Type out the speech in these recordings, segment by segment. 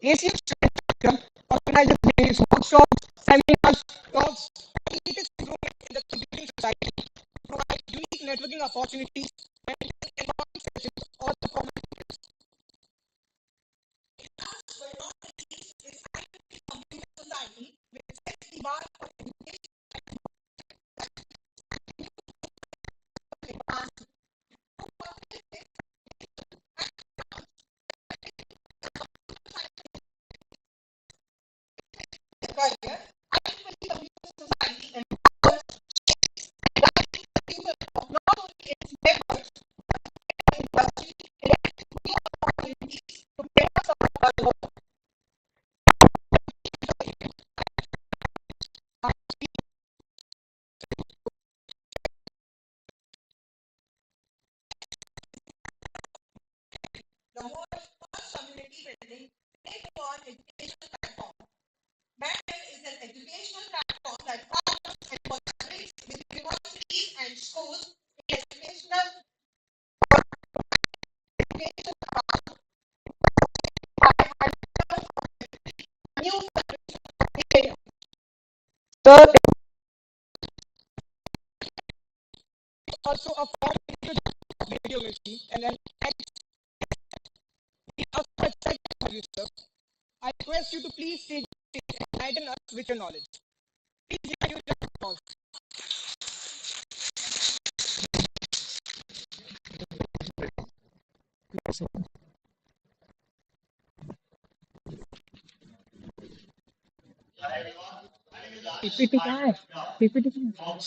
ACM Spectrum organizes various workshops, seminars, talks, and latest improvements in the computing society to provide unique networking opportunities and environment sessions or the common skills. Last but not least is IEEE Computer Society, which sets the bar for education and advancement. Career, IEEE Computer Society empowers not only its members but industry directly opportunities to better serve our world. The world's first community building tech-born educational platform. Bandit is an educational platform that partners and collaborates with universities and schools in educational new area. Sir, it's also a form of radio machine and an website for you, sir. I request you to please take and enlighten us with your knowledge. Please hear your applause. PPT कहाँ है? PPT कहाँ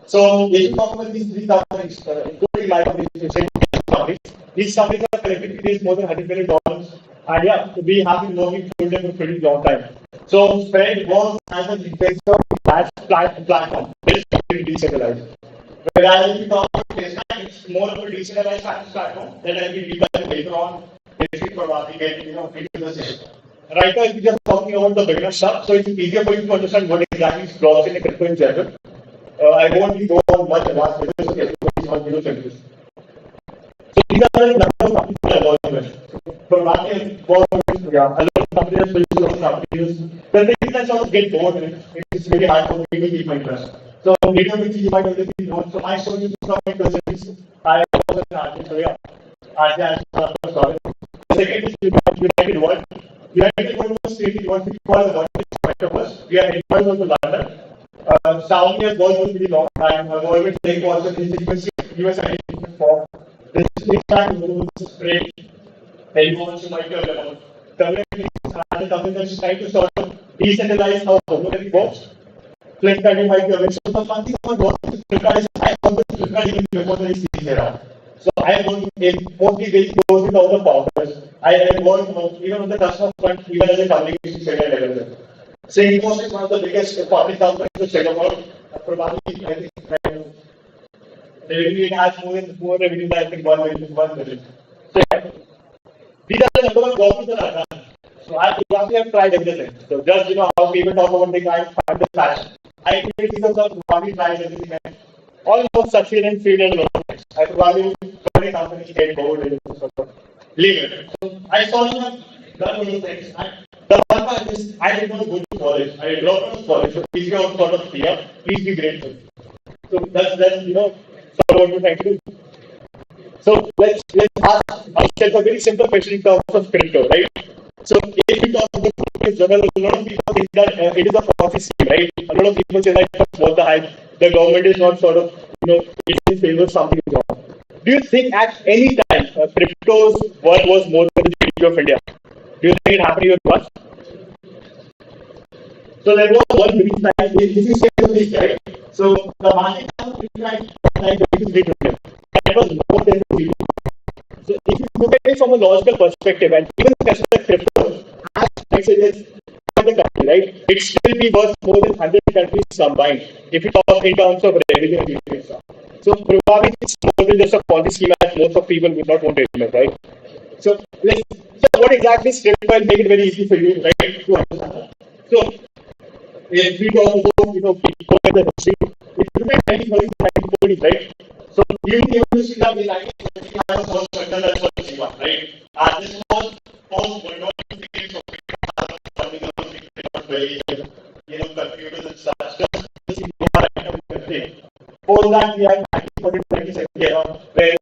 So, if you talk about these three companies, including my company, these companies are collectively raised more than $100 million. And yeah, we have been working for them for a pretty long time. So, Fed works as an investor platform, it's decentralized. Whereas if you talk about this, it's more of a decentralized platform that I will develop later on. Basically, for we get into the session. Right now, if you're just talking about the beginner stuff, so it's easier for you to understand what exactly is blockchain and crypto in general. I won't be going much advanced because everybody is on video services. So these are the number of companies that are working with. For marketing, yeah, a lot of companies, a lot of companies. The things that sort of get bored with, it's very hard for me to keep my interest. So later which you might already know. So my story is from my cousins. I was an artist, so yeah. Sorry. The second is United World. United World was created what we call the World Acropolis. We are headquarters of London. Saudi has worked for a pretty long time. I've always taken also this sequence US identity for this impact was great. Everyone should might have level. Community has something that's trying to sort of decentralize how community works. Flipkart you might be aware. So the fun thing about working with Flipkart is I work with Flipkart even before they see around. So I work in mostly very close with all the founders. I work even on the customer front, even as a communication center level. Salesforce is one of the biggest public companies to check about. Probably, I think, revenue it has more revenue than I think 1 million. So yeah, these are the number of jobs that are done. So I probably have tried everything. So just how people talk about the kind find the passion. I think because of probably tried everything and almost succeed and fail in a lot of things. I probably very companies get bored and sort of leave it. So I sort of have done many things. And the one part is I did not go to college. I dropped out of college. So if you are sort of fear, please be grateful. So that's sort of what we're trying to do. So let's ask ourselves a very simple question in terms of crypto, right? So if we talk about the journal, a lot of people think that it is a Ponzi scheme, right? A lot of people say that it's worth the hype. The government is not sort of it's in favor of something wrong. Do you think at any time crypto's worth was more than the GDP of India? Do you think it happened even once? So there was one brief time. This is this, right? So the market cap is like that was more than the GDP. So if you look at it from a logical perspective, and even consider crypto as prices for the country, right? It still be worth more than 100 countries combined if you talk in terms of revenue and GDP. So probably it's more than just a policy scheme as most of people would not want to admit, right? So what exactly is crypto? I'll make it very easy for you, right? To understand. So if we talk about people at the history, if you look at 1930s, 1940s, right? So even the university of the 1940s had a first circle that's what Shiva, right? And this was post World War II, so very computers and such. Just this is post that we had 1940s, 1970 era, where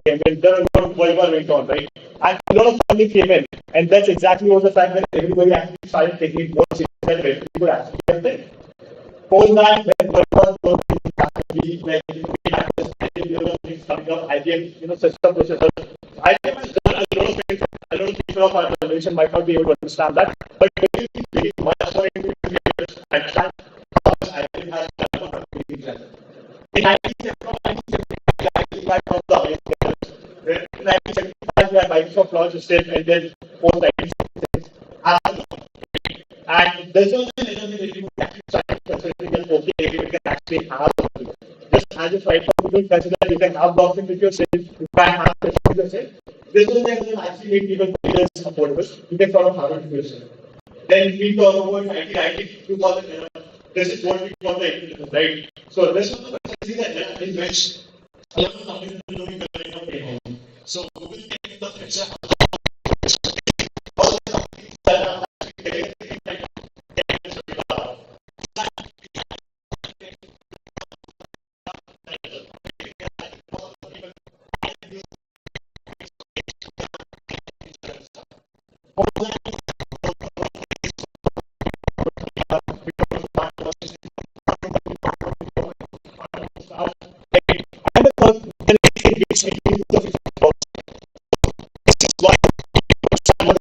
came in, the World War went on, right? And a lot of funding came in, and that's exactly what the fact that everybody actually started taking it more seriously. People actually kept it. Post that, when World War was when we had this coming up, IBM, system processors. IBM has done a lot of things. A lot of people of our generation might not be able to understand that, but when you very much more into it, understand how much IBM has done for computing. In 1975, from the in 1975, we had Microsoft launched a system, and then post 1976, and this was an element that you actually started considering that okay, you can actually have just as if right now people consider you can have blockchain with yourself, you can have this with yourself. This was the element that actually made people consider it affordable. You can sort of have it with yourself. Then we talk about 1990, 2011. This is what we call the equilibrium, right? So this was the consistency that in which a lot of companies are doing the so Google takes the future. All the companies that are actually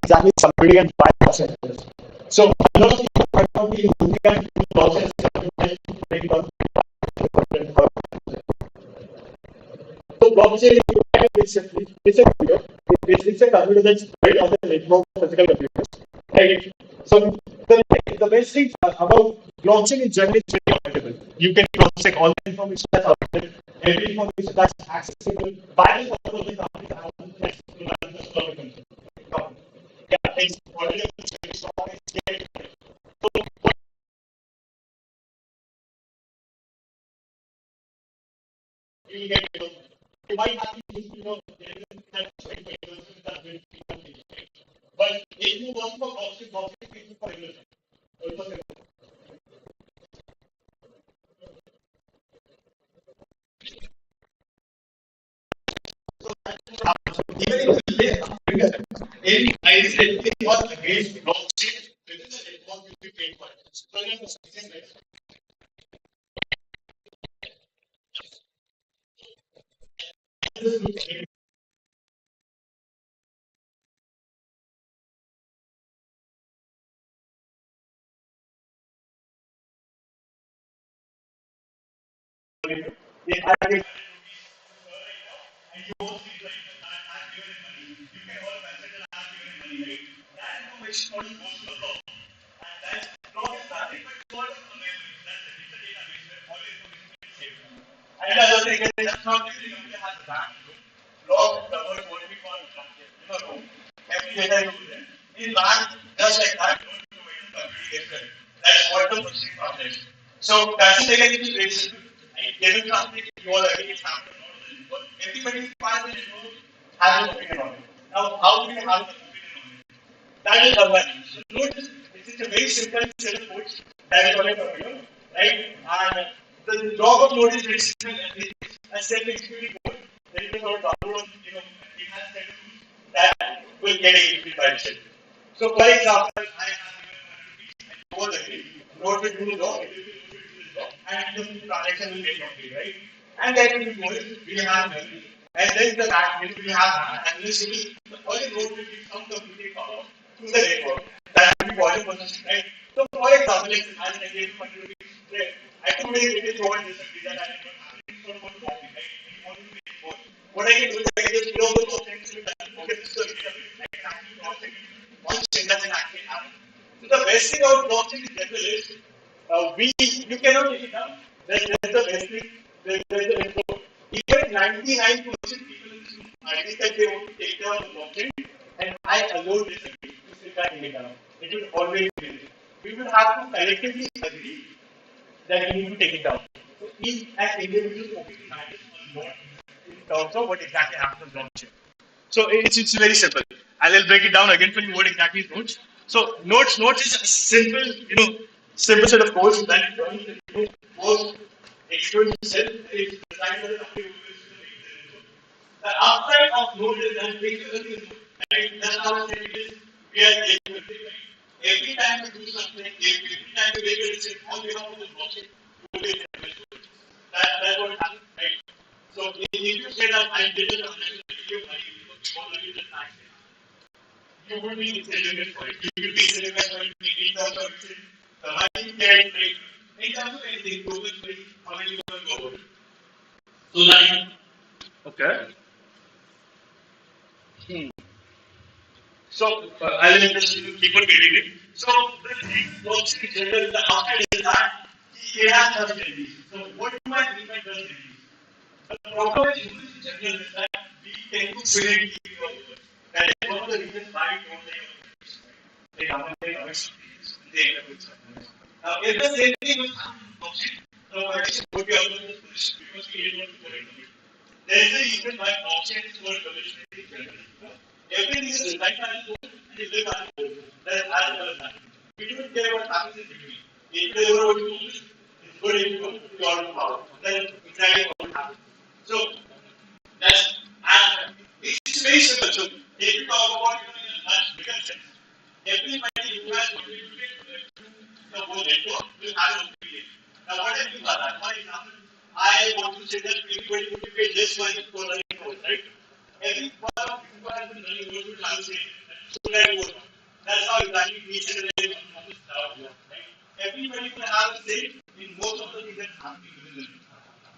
exactly somebody and 5%. So a lot of people might not be looking at the process. So blockchain it's a computer. It's a computer that's built on the network of physical computers. Right? So the best thing about blockchain in general is very auditable. You can cross check all the information that's out there, every information that's accessible by the company yeah, it's already you will get, you might have to use, there is that that will be, but if you want for boxing, you for regular. Even if you lay any identity or against blockchain, within the network will be paid for. So again, the second they are and you also need to have given money. You can all consider have given money, right? That information only goes to the law. And that law is nothing but what is available. That's it. It's a database where all information is saved. And the other thing is that's not every company has a bank. Law covers what we call blockchain. Every data you do there. In bank, just like that, you don't provide a computation. That's what the procedure process. So that's the thing is very simple. Given something you all agree it's happening. Everybody is part of the network has an opinion on it. Now, how do you have an opinion on it? That is government. So notice this is a very simple set of codes that is what I'm talking about, right? And the job of node is very simple and it is a self-executing code. There is no download, it has set of rules that will get executed by itself. So for example, I have given 1 rupees and you all agree. Node will do the law, it will be loaded to the law, and the transaction will get complete, right? And then we have memory. And then the back end will have analyst will all the node will give some computing power to the network. That will be volume processing, right? So for example, if I gave 100 rupees, I could make it throw and disagree that I did not have it for one copy, right? You want to make more. What I can do is I can just blow the options to that. Okay, this is the exactly crossing one thing doesn't actually happen. So the best thing about blockchain in general is you cannot take it down. That's the best thing. There's the best. Even 99% people in this room, I think that they want to take down the blockchain, and I alone disagree. You can't take it down. It will always be there. We will have to collectively agree that we need to take it down. So each as individuals obviously matters a lot in terms of what exactly happens on blockchain. So it's very simple. I'll break it down again for you what exactly is nodes. So nodes is a simple, simple set of codes that runs most execute itself is designed by the company who is the upside of node is that everything is node. Right? That's how it is. We are capable. Every time we do something, every time we make a decision on behalf of the blockchain, we will get that's what happens, right? So if you say that I did it, I'm going to give you money because you already did tax, you will be incentivized for it. You will be incentivized for it in terms of the money carried, right? In terms of anything, global free, how many you will go over? So like, okay. So I'll just keep on getting it. So the thing works in general, the outside is that it has trust. So what do I mean by trust? The problem with humans in general is that we tend to predict people. That is one of the reasons why we don't like our they come and they always they end up with something. Now, if the same thing was happening in blockchain, the partition would be out of this position because we didn't want to correct it. There is a reason why blockchain is more revolutionary in general. Everything is designed by the code and is built by the code. That is as well as that. We don't care what happens in between. If you ever want to do this, it's good if you go to your power. Then exactly what will happen. So that's and it's very simple. So if you talk about it in a much bigger sense, everybody who has contributed to the whole network will have an opinion. Now what I mean by that, for example, I want to say that everybody would be paid less money for running code, right? Every one of you who has been running code will have the same. So that code. That's how exactly each and every one of us works, right? Everybody will have the same in most of the things that's happening within the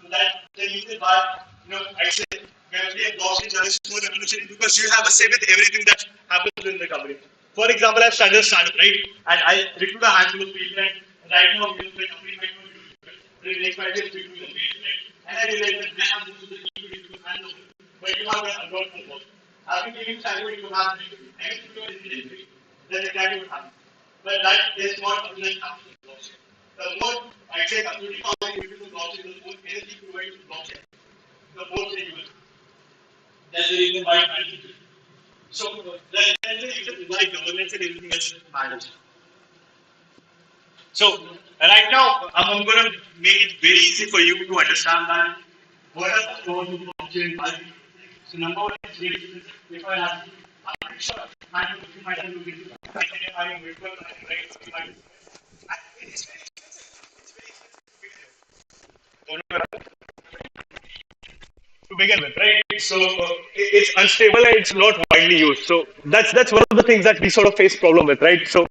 so that the reason why I say memory and blockchain is so revolutionary because you have a say with everything that happens in the company. For example, I've started a startup, right? And I recruit a handful of people, and right now, the company might not do it. But in the next 5 years, we do the right? And I realized that I have most of the equity to handle it. But you have a lot of work. After giving salary, you have next to it, then exactly what happens. But that is what organized happens in blockchain. The more I say computing power you use to blockchain, the more energy provided to blockchain. the whole thing will. That's the reason why it matters. So that's the reason why governance and everything else matters. So right now, I'm going to make it very easy for you to understand that what are the pros of blockchain. So number one is really, if I ask you, I'm pretty sure I know you might have looked into that. I am virtual, I am right. It's very expensive. It's very expensive to begin with, right? So it's unstable and it's not widely used. So that's one of the things that we sort of face problem with, right? So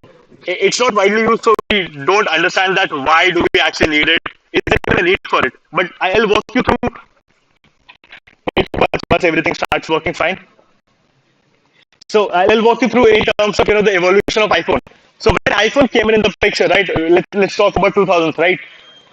it's not widely used, so we don't understand that why do we actually need it? Is there a need for it? But I'll walk you through once everything starts working fine. So I'll walk you through in terms of the evolution of iPhone. So when iPhone came in the picture, right? Let's talk about 2000s, right?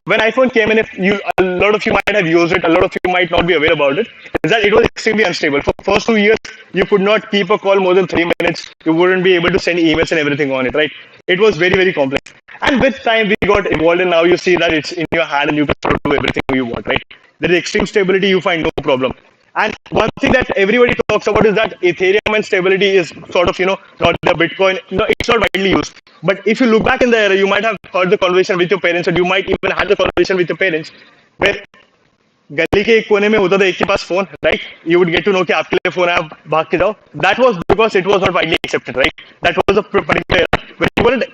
When iPhone came in, if you a lot of you might have used it, a lot of you might not be aware about it. Is that it was extremely unstable. For first 2 years, you could not keep a call more than 3 minutes. You wouldn't be able to send emails and everything on it, right? It was very very complex. And with time, we got evolved, and now you see that it's in your hand and you can sort of do everything you want, right? There is extreme stability. You find no problem. And one thing that everybody talks about is that Ethereum and stability is sort of, not the Bitcoin. No, it's not widely used. But if you look back in the era, you might have heard the conversation with your parents, and you might even had the conversation with your parents, where गली के एक कोने में होता था एक के पास phone right you would get to know कि आपके लिए फोन है आप भाग के जाओ that was because it was not widely accepted right that was a particular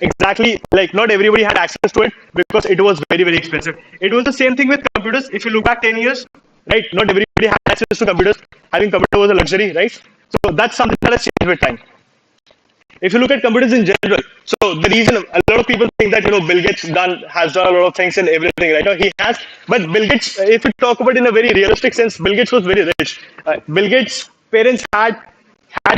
exactly like not everybody had access to it because it was very very expensive. It was the same thing with computers. If you look back 10 years, right, not everybody had access to computers. Having computer was a luxury, right? So that's something that has changed with time. If you look at computers in general, so the reason a lot of people think that Bill Gates has done a lot of things and everything, right? No, he has, but Bill Gates, if you talk about it in a very realistic sense, Bill Gates was very rich. Bill Gates' parents had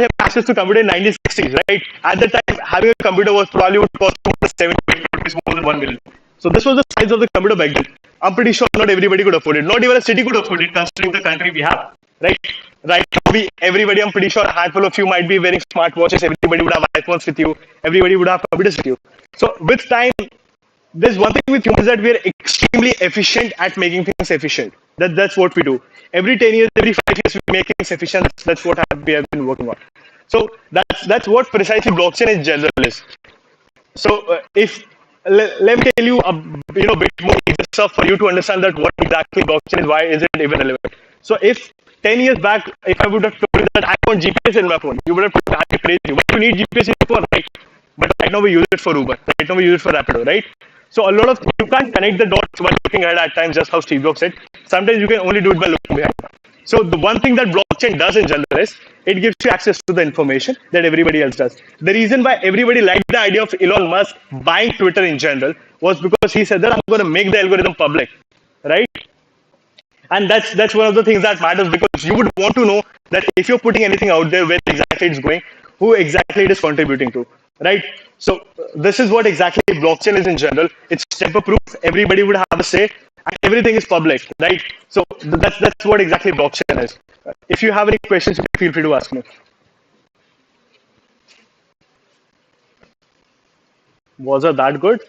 him access to computer in 1960s, right? At the time, having a computer was probably would cost 7 rupees more than 1 million. So this was the size of the computer back then. I'm pretty sure not everybody could afford it. Not even a city could afford it, considering the country we have, right? Right now, everybody, I'm pretty sure a handful of you might be wearing smartwatches. Everybody would have iPhones with you. Everybody would have computers with you. So with time, there's one thing with humans that we are extremely efficient at making things efficient. That's what we do. Every 10 years, every 5 years, we make things efficient. That's what we have been working on. So that's what precisely blockchain in general is. So if let me tell you a bit more stuff for you to understand that what exactly blockchain is, why is it even relevant. So if 10 years back, if I would have told you that I want GPS in my phone, you would have told me, I'm crazy. Why do you need GPS in your phone, right? But right now we use it for Uber. Right now we use it for Rapido, right? So a lot of you can't connect the dots by looking at times, just how Steve Jobs said. Sometimes you can only do it by looking behind. So the one thing that blockchain does in general is it gives you access to the information that everybody else does. The reason why everybody liked the idea of Elon Musk buying Twitter in general was because he said that I'm going to make the algorithm public, right? And that's one of the things that matters because you would want to know that if you're putting anything out there, where exactly it's going, who exactly it is contributing to, right? So this is what exactly blockchain is in general. It's tamper-proof. Everybody would have a say, and everything is public, right? So that's what exactly blockchain is. If you have any questions, feel free to ask me. Was it that good?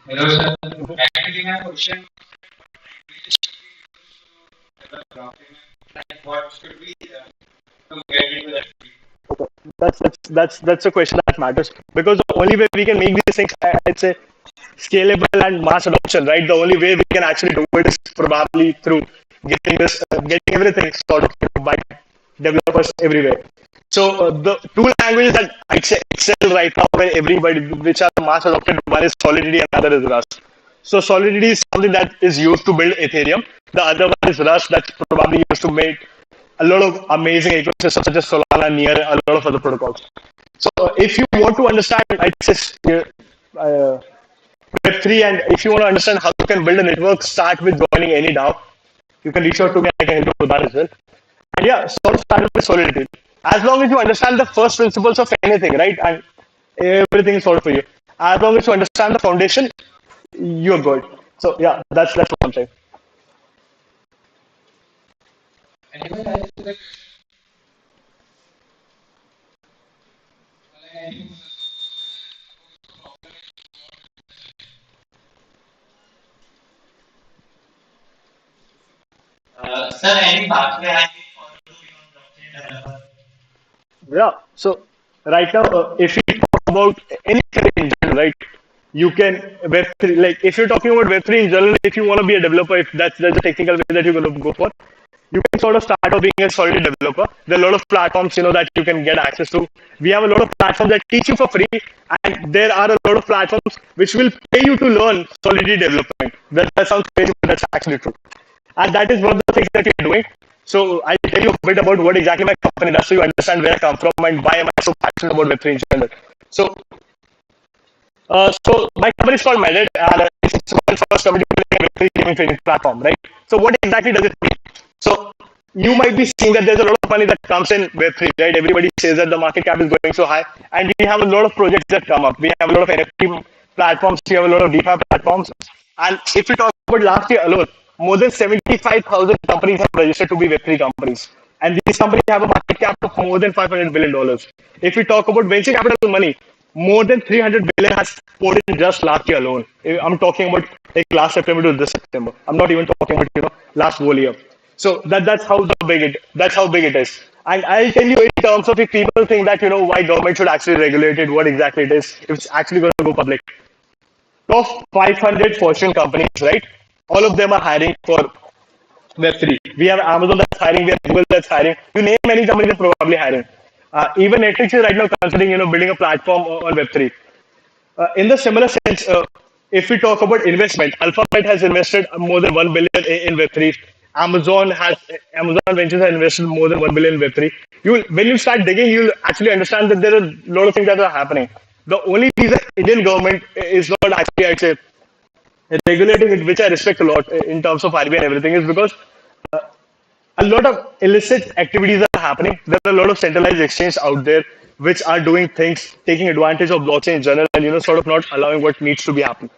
Hello, sir. Actually, my question like what should we to get into that? That's a question that matters because the only way we can make these things, I'd say, scalable and mass adoption, right? The only way we can actually do it is probably through getting everything sort of by developers everywhere. So the two languages that I'd say excel right now, where everybody, which are mass adopted, one is Solidity and other is Rust. So Solidity is something that is used to build Ethereum. The other one is Rust that's probably used to make a lot of amazing ecosystems such as Solana, Near, a lot of other protocols. So if you want to understand, I'd say Web3, and if you want to understand how you can build a network, start with joining any DAO. you can reach out to me. I can help you with that as well. And yeah, sort of started with solidity. As long as you understand the first principles of anything, right, and everything is sorted for you. As long as you understand the foundation, you're good. So yeah, that's what I'm saying. Anyone else with a question? Sir, any pathway I can follow to become blockchain developer? Yeah. So right now, if you talk about any career in general, right, you can Web3. Like if you're talking about Web3 in general, if you want to be a developer, if that's the technical way that you're going to go for, you can sort of start off being a solid developer. There are a lot of platforms, that you can get access to. We have a lot of platforms that teach you for free, and there are a lot of platforms which will pay you to learn Solidity development. That sounds crazy, but that's actually true. And that is one of the things that we're doing. So I'll tell you a bit about what exactly my company does so you understand where I come from and why am I so passionate about Web3 in general. So, so my company is called Medit and it's one first community Web3 gaming trading platform, right? So what exactly does it mean? So you might be seeing that there's a lot of money that comes in Web3, right? Everybody says that the market cap is going so high, and we have a lot of projects that come up. We have a lot of NFT platforms, we have a lot of DeFi platforms, and if you talk about last year alone, more than 75,000 companies have registered to be Web3 companies. And these companies have a market cap of more than $500 billion. If we talk about venture capital money, more than 300 billion has poured in just last year alone. I'm talking about like last September to this September. I'm not even talking about last whole year. So that's how big it is. And I'll tell you in terms of if people think that why government should actually regulate it, what exactly it is, if it's actually going to go public. Top 500 Fortune companies, right? All of them are hiring for Web3. We have Amazon that's hiring, we have Google that's hiring. You name any company that's probably hiring. Even Netflix is right now considering, building a platform on Web3. In the similar sense, if we talk about investment, Alphabet has invested more than 1 billion in Web3. Amazon Ventures has invested more than 1 billion in Web3. When you start digging, you'll actually understand that there are a lot of things that are happening. The only reason Indian government is not actually, I'd say, regulating it, which I respect a lot in terms of RBI and everything, is because a lot of illicit activities are happening. There are a lot of centralized exchanges out there which are doing things, taking advantage of blockchain in general, and sort of not allowing what needs to be happening.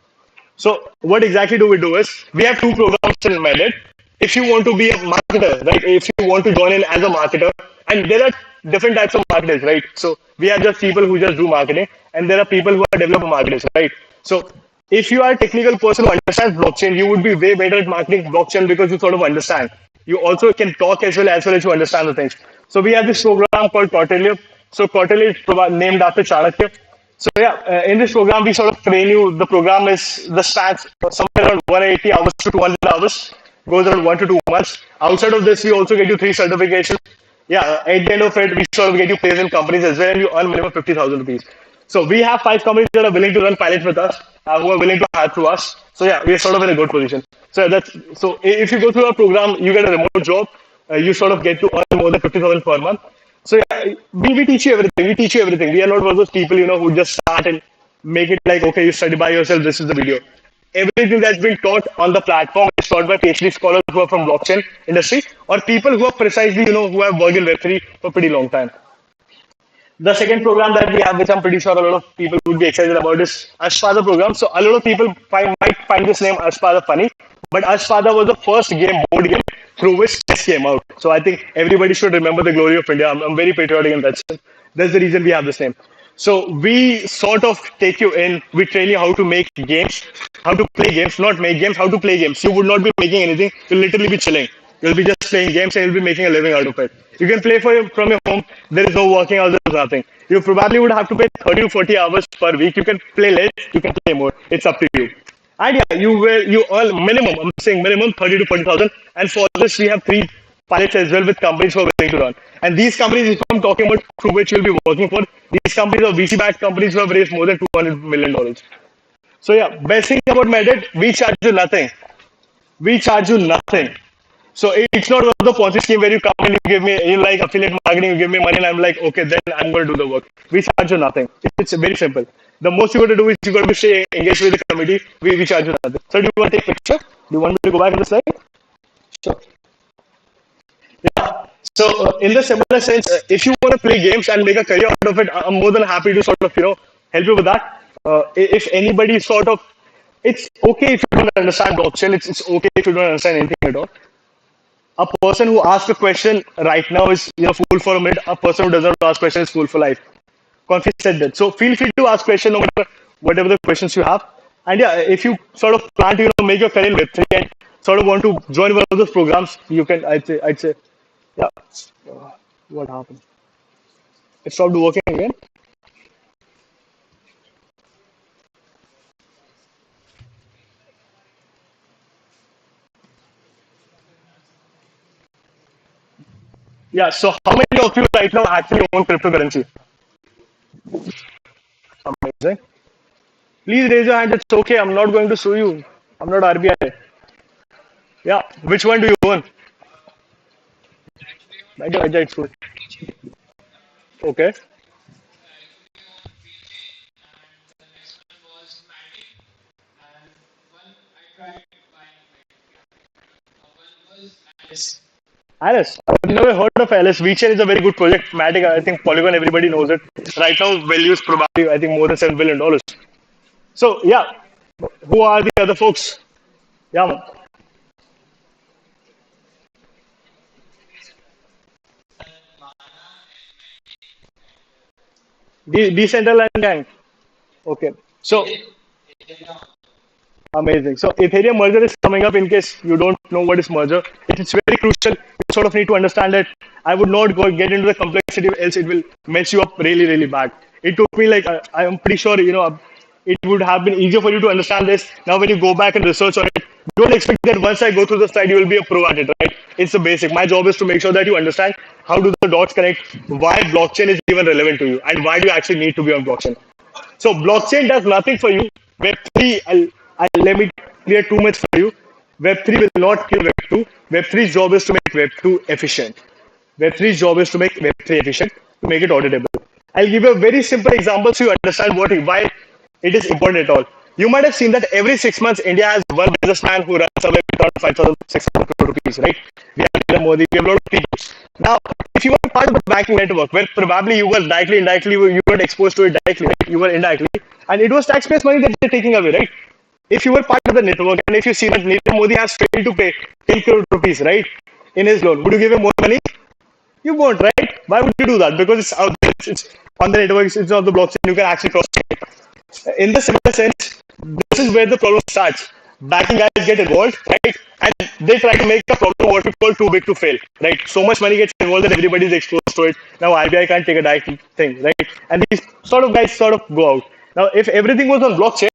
So what exactly do we do is we have two programs in Medit. If you want to be a marketer, right? If you want to join in as a marketer, and there are different types of marketers, right? So we have just people who just do marketing, and there are people who are developer marketers, right? So if you are a technical person who understands blockchain, you would be way better at marketing blockchain because you sort of understand. You also can talk as well as you understand the things. So we have this program called Quarterly. So Quarterly is named after Chanakya. So yeah, in this program we sort of train you. The program is the spans somewhere around 180 hours to 200 hours, goes around 1 to 2 months. Outside of this, we also get you 3 certifications. Yeah, at the end of it, we sort of get you placed in companies as well, and you earn minimum 50,000 rupees. So we have 5 companies that are willing to run pilots with us, who are willing to hire through us. So yeah, we are sort of in a good position. So if you go through our program, you get a remote job. You sort of get to earn more than 50,000 per month. So yeah, we teach you everything. We teach you everything. We are not one of those people, who just start and make it like, okay, you study by yourself. This is the video. Everything that's been taught on the platform is taught by PhD scholars who are from blockchain industry or people who are precisely, who have worked in Web3 for a pretty long time. The second program that we have, which I'm pretty sure a lot of people would be excited about, is Ashpada program. So a lot of people might find this name Ashpada funny, but Ashpada was the first board game through which chess came out. So I think everybody should remember the glory of India. I'm very patriotic in that sense. That's the reason we have this name. So we sort of take you in. We train you how to make games, how to play games, not make games, how to play games. You would not be making anything. You'll literally be chilling. You'll be just playing games and you'll be making a living out of it. You can play from your home. There is no working hours. There's nothing. You probably would have to pay 30 to 40 hours per week. You can play less. You can play more. It's up to you. And yeah, you earn minimum. I'm saying minimum 30 to 40,000. And for this, we have 3 pilots as well with companies who are willing to run. And these companies, if I'm talking about through which you'll be working for, these companies are VC-backed companies who have raised more than $200 million. So yeah, best thing about Medit, we charge you nothing. We charge you nothing. So it's not one of the Ponzi scheme where you come and you give me, you like affiliate marketing, you give me money and I'm like, okay, then I'm going to do the work. We charge you nothing. It's very simple. The most you got to do is you got to stay engaged with the committee. We charge you nothing. So do you want to take a picture? Do you want me to go back to the slide? So, yeah. So, in the similar sense, if you want to play games and make a career out of it, I'm more than happy to sort of, help you with that. If anybody sort of, it's okay if you don't understand blockchain. It's okay if you don't understand anything at all. A person who asks a question right now is, fool for a minute. A person who doesn't ask question is fool for life. Confucius said that. So feel free to ask questions no matter whatever the questions you have. And yeah, if you sort of plan to make your career in Web3 and sort of want to join one of those programs, you can. I'd say, yeah. What happened? It stopped working again. Yeah. So how many of you right now actually own cryptocurrency? Amazing. Please raise your hand. It's okay. I'm not going to sue you. I'm not RBI. Yeah. Which one do you own? I get it's good. Okay. Alice, I've never heard of Alice. VeChain is a very good project. Matic, I think Polygon, everybody knows it. Right now, value is probably, I think, more than $7 billion. So, yeah, who are the other folks? Yeah, man. Decentraland gang. Okay. So, amazing. So Ethereum merger is coming up. In case you don't know what is merger, it's very crucial. You sort of need to understand it. I would not go get into the complexity, else it will mess you up really, really bad. It took me like I am pretty sure it would have been easier for you to understand this. Now, when you go back and research on it, don't expect that once I go through the slide, you will be a pro at it, right? It's the basic. My job is to make sure that you understand how do the dots connect, why blockchain is even relevant to you, and why do you actually need to be on blockchain. So blockchain does nothing for you. Web3, let me clear two myths for you. Web3 will not kill Web2. Web3's job is to make Web2 efficient. Web3's job is to make Web3 efficient, to make it auditable. I'll give you a very simple example so you understand why it is important at all. You might have seen that every 6 months, India has one businessman who runs away with around 5,600 crore rupees, right? We have Narendra Modi, we have a lot of people. Now, if you were part of the banking network, where probably you were directly, indirectly, you were exposed to it directly, right? You were indirectly, and it was taxpayers' money that they're taking away, right? If you were part of the network, and if you see that Narendra Modi has failed to pay 10 crore rupees, right, in his loan, would you give him more money? You won't, right? Why would you do that? Because it's out there, it's on the network, it's on the blockchain, you can actually cross check it. In the similar sense, this is where the problem starts. Banking guys get involved, right? And they try to make a problem what we call too big to fail, right? So much money gets involved that everybody's exposed to it. Now RBI can't take a direct thing, right? And these sort of guys sort of go out. Now, if everything was on blockchain,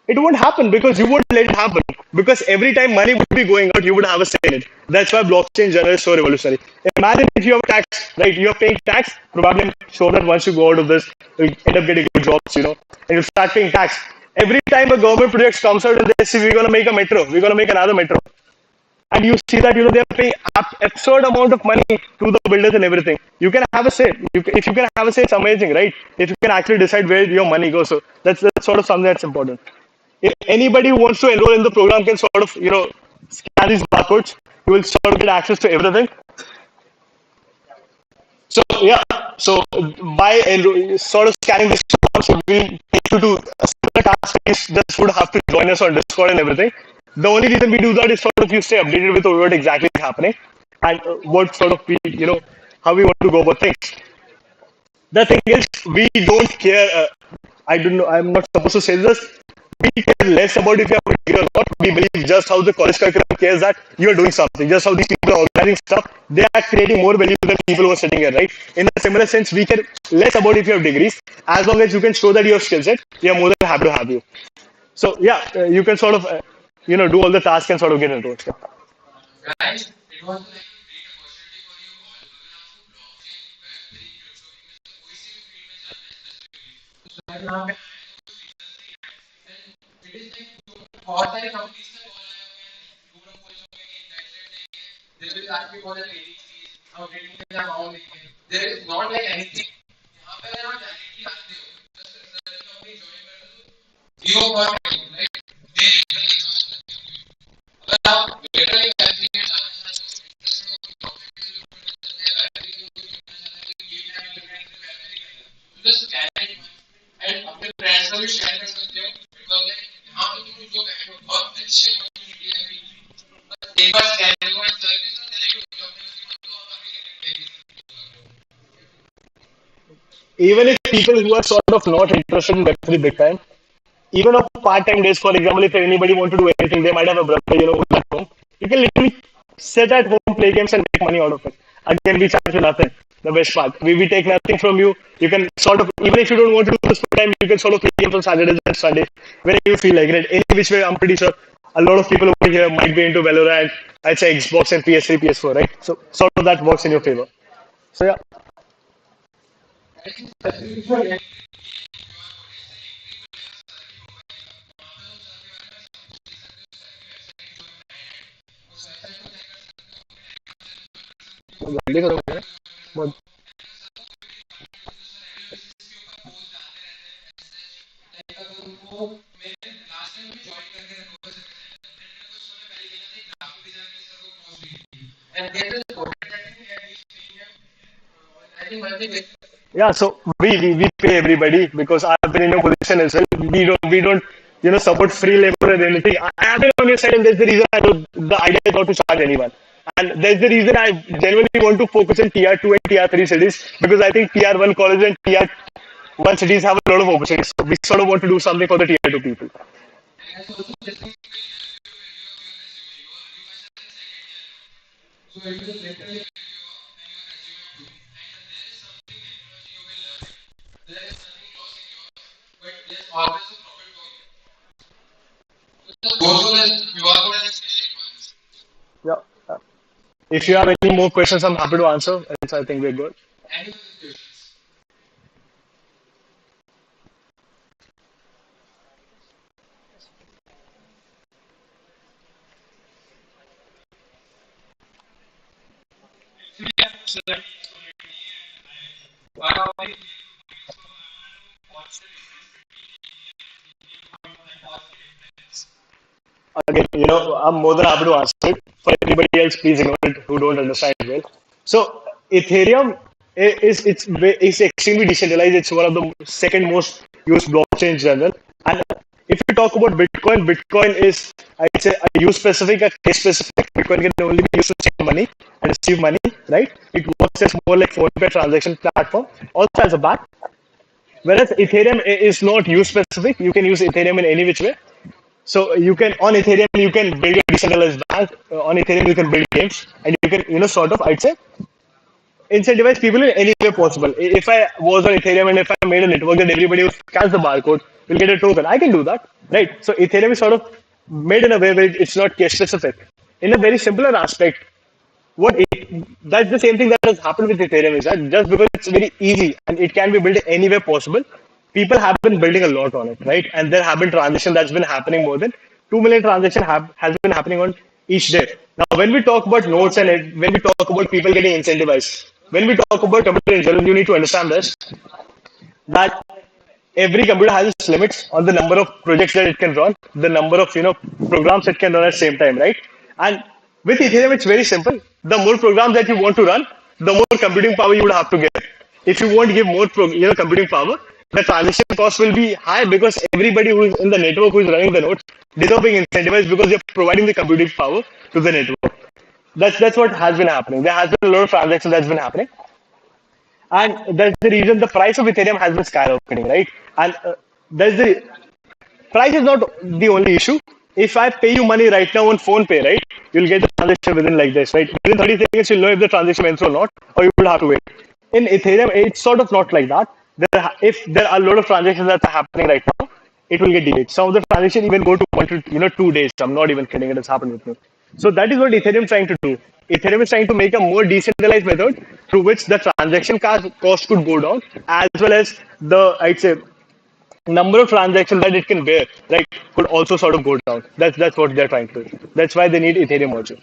it won't happen because you wouldn't let it happen. Because every time money would be going out, you would have a say in it. That's why blockchain generally is so revolutionary. Imagine if you have tax, right? You're paying tax. Probably I'm sure that once you go out of this, you end up getting good jobs, and you start paying tax. Every time a government project comes out and they say we're gonna make a metro, we're gonna make another metro, and you see that they're paying absurd amount of money to the builders and everything. You can have a say. If you can have a say, it's amazing, right? If you can actually decide where your money goes, so that's sort of something that's important. If anybody who wants to enroll in the program can sort of scan these barcodes, you will sort of get access to everything. So yeah, so by sort of scanning this form, so we'll take you to a similar task. You just would have to join us on Discord and everything. The only reason we do that is sort of you stay updated with what exactly is happening and what sort of how we want to go about things. The thing is, we don't care. I don't know. I'm not supposed to say this. We care less about if you have a degree or not. We believe just how the college curriculum cares that you are doing something. Just how these people are organizing stuff, they are creating more value than people who are sitting here, right? In a similar sense, we care less about if you have degrees. As long as you can show that you have skill set, we are more than happy to have you. So yeah, you can sort of do all the tasks and sort of get into it. Yeah. Even if people who are sort of not interested in Web3 big time, even of part-time days, for example, if anybody want to do anything, they might have a brother, who's at home. You can literally sit at home, play games, and make money out of it. Again, we charge you nothing. The best part, we take nothing from you. You can sort of, even if you don't want to do this full time, you can sort of play games on Saturdays and Sundays whenever you feel like it. Any which way, I'm pretty sure a lot of people over here might be into Valorant. I'd say Xbox and PS3, PS4, right? So sort of that works in your favor. So yeah. Yeah, so we pay everybody because I've been in a position as well. We don't support free labor or anything. I have been on your side, and that's the reason I know the idea is not to charge anyone. And that's the reason I genuinely want to focus on Tier 2 and Tier 3 cities because I think Tier 1 colleges and Tier 1 cities have a lot of opportunities. So we sort of want to do something for the Tier 2 people. Yeah. If you have any more questions, I'm happy to answer. Else I think we're good. Again, I'm more than happy to answer it. For anybody else, please ignore it who don't understand it well. So Ethereum is extremely decentralized. It's one of the second most used blockchain in general. And if you talk about Bitcoin, Bitcoin is, I'd say, a use specific, a case specific. Bitcoin can only be used to send money and receive money, right? It works as more like phone pay transaction platform, also as a bank. Whereas Ethereum is not use specific. You can use Ethereum in any which way. So you can on Ethereum you can build a decentralized bank. On Ethereum you can build games, and you can sort of I'd say incentivize people in any way possible. If I was on Ethereum and if I made a network that everybody who scans the barcode will get a token, I can do that, right? So Ethereum is sort of made in a way where it's not case specific. In a very simpler aspect, that's the same thing that has happened with Ethereum is that just because it's very easy and it can be built anywhere possible, people have been building a lot on it, right? And there have been transactions that's been happening more than 2 million transactions has been happening on each day. Now, when we talk about nodes and when we talk about people getting incentivized, when we talk about computer in general, you need to understand this that every computer has its limits on the number of projects that it can run, the number of programs it can run at the same time, right? And with Ethereum, it's very simple. The more programs that you want to run, the more computing power you would have to get. If you want to give more computing power, the transaction cost will be high because everybody who is in the network who is running the nodes, they're not being incentivized because they're providing the computing power to the network. That's what has been happening. There has been a lot of transactions that's been happening, and that's the reason the price of Ethereum has been skyrocketing, right? And that's the price is not the only issue. If I pay you money right now on phone pay, right, you'll get the transaction within like this, right? Within 30 seconds, you'll know if the transaction went through or not, or you will have to wait. In Ethereum, it's sort of not like that. If there are a lot of transactions that are happening right now, it will get delayed. Some of the transactions even go to 1 to 2 days. I'm not even kidding. It has happened with me. So that is what Ethereum is trying to do. Ethereum is trying to make a more decentralized method through which the transaction cost could go down, as well as the I'd say number of transactions that it can bear, right, could also sort of go down. That's what they're trying to do. That's why they need Ethereum also.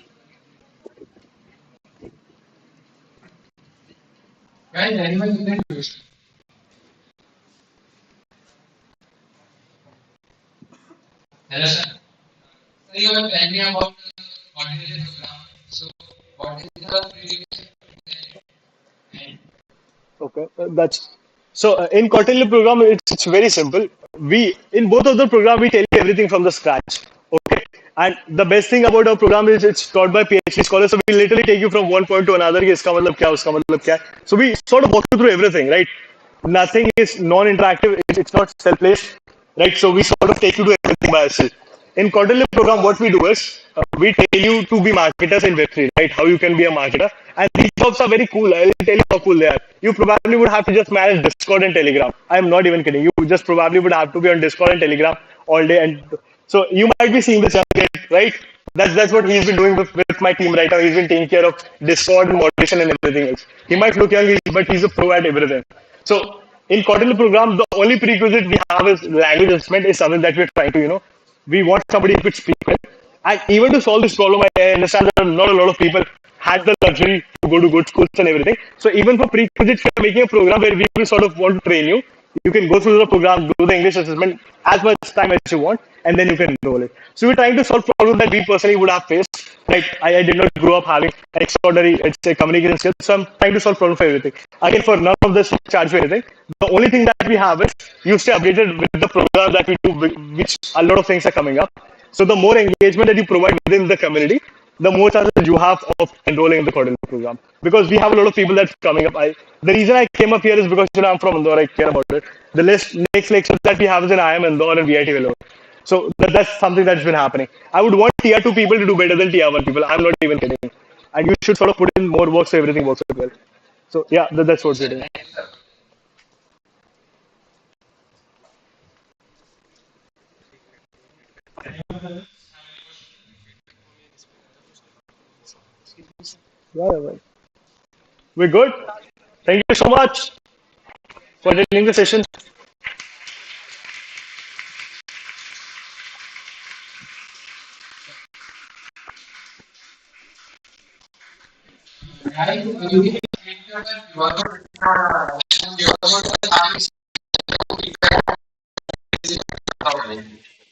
Okay, that's so in quarterly program it's very simple. We in both of the program we tell you everything from the scratch. Okay, And the best thing about our program is it's taught by PhD scholars. So we literally take you from one point to another. कि इसका मतलब क्या, उसका मतलब क्या. So we sort of walk you through everything, right? Nothing is non-interactive. It's not self-paced, right? So we sort of take you to everything by ourselves. In quarterly program, what we do is we tell you to be marketers in Web3, right? How you can be a marketer. And these jobs are very cool. I'll tell you how cool they are. You probably would have to just manage Discord and Telegram. I'm not even kidding. You just probably would have to be on Discord and Telegram all day. And so you might be seeing this young kid, right? That's what he's been doing with my team right now. He's been taking care of Discord and moderation and everything else. He might look young, but he's a pro at everything. So in quarterly program, the only prerequisite we have is language assessment is something that we're trying to, we want somebody who could speak well. And even to solve this problem, I understand that not a lot of people had the luxury to go to good schools and everything. So even for prerequisites, we're making a program where we will sort of want to train you. You can go through the program, do the English assessment as much time as you want, and then you can enroll it. So we're trying to solve problems that we personally would have faced. Like I did not grow up having an extraordinary, let's say, communication skills, so I'm trying to solve problems for everything. Again, for none of this charge for anything. The only thing that we have is you stay updated with the program that we do, which a lot of things are coming up. So the more engagement that you provide within the community, the more chances you have of enrolling in the quarterly program. Because we have a lot of people that's coming up. The reason I came up here is because I'm from Indore. I care about it. The next lecture that we have is in IIM Indore and VIT Vellore. So that's something that's been happening. I would want tier 2 people to do better than tier 1 people. I'm not even kidding. And you should sort of put in more work so everything works out well. So yeah, that's what we're doing. Yeah, yeah, we're good. Thank you so much for attending the session.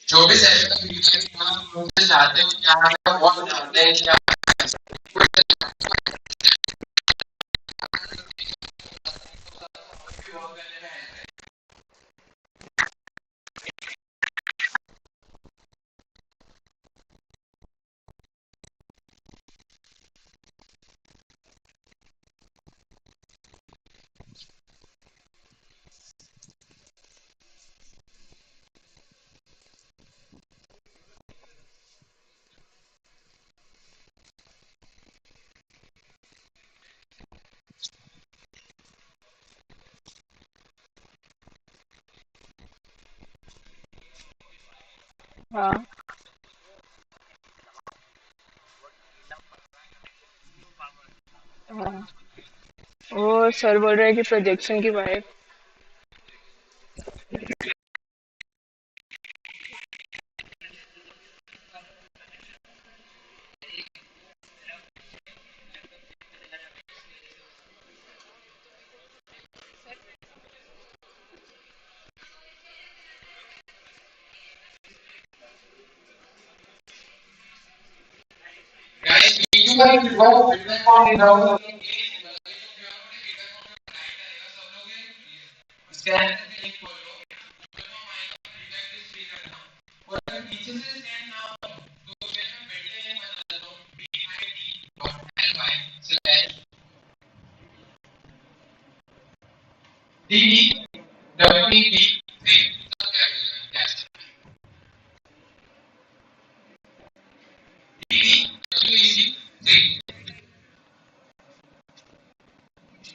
जो भी session चाहते हो क्या बहुत चाहते हैं क्या हाँ हाँ वो सर बोल रहे हैं कि प्रोजेक्शन की vibe guys you guys go fitness on in our scan DD WP3 DD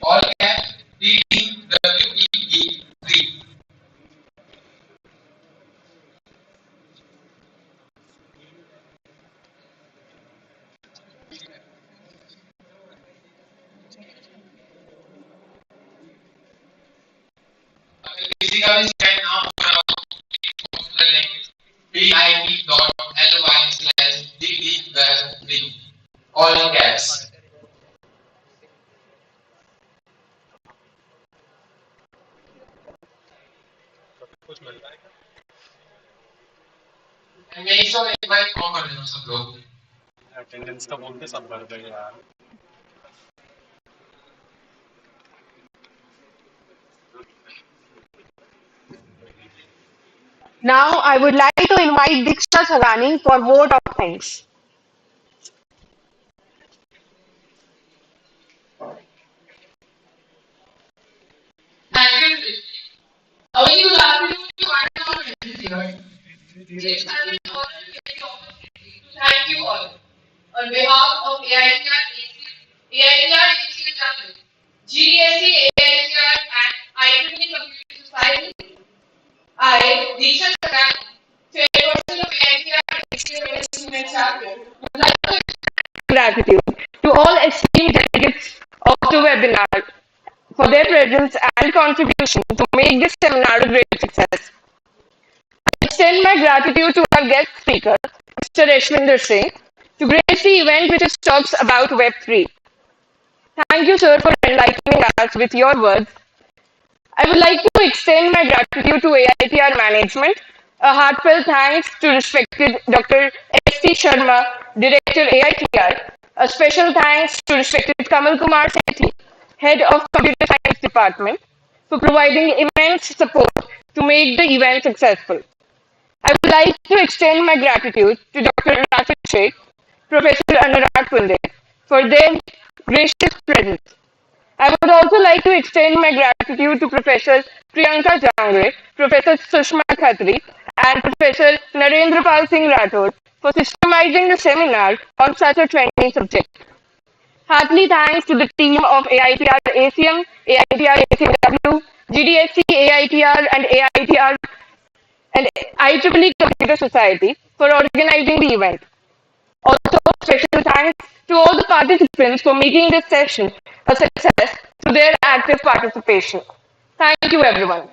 all caps DDWE3 basically scan now the link bit.ly/ddweb3 all caps and make sure invite common सब लोग attendance का बोल के सब भर देंगे यार. Now I would like to invite Diksha Salani for vote of Thanks. Thank you. Our new last to find out this year. It's an honor to get the opportunity to thank you all on behalf of AITR ACM, GDSC AITR and IEEE Computer Society. I, Drishti Lalwani, chairperson of AITR ACM chapter, would like to Gratitude to all esteemed delegates of the webinar for their presence and contribution to make this seminar a great success. I extend my gratitude to our guest speaker, Mr. Aishvinder Singh, to grace the event which talks about Web3. Thank you, sir, for enlightening us with your words. I would like to extend my gratitude to AITR management. A heartfelt thanks to respected Dr. S.T. Sharma, Director AITR. A special thanks to respected Kamal Kumar Sethi, Head of Computer Science Department, for providing immense support to make the event successful. I would like to extend my gratitude to Dr. Rashid Sheikh, Professor Anurag Kunde, for their gracious presence. I would also like to extend my gratitude to Professor Priyanka Jangre, Professor Sushma Khatri, and Professor Narendra Pal Singh Rathod for systemizing the seminar on such a trending subject. Heartily thanks to the team of AITR ACM, AITR Acm-W, Gdsc Aitr, and AITR and IEEE Computer Society for organizing the event. Also, special thanks to all the participants for making this session a success through their active participation. Thank you, everyone.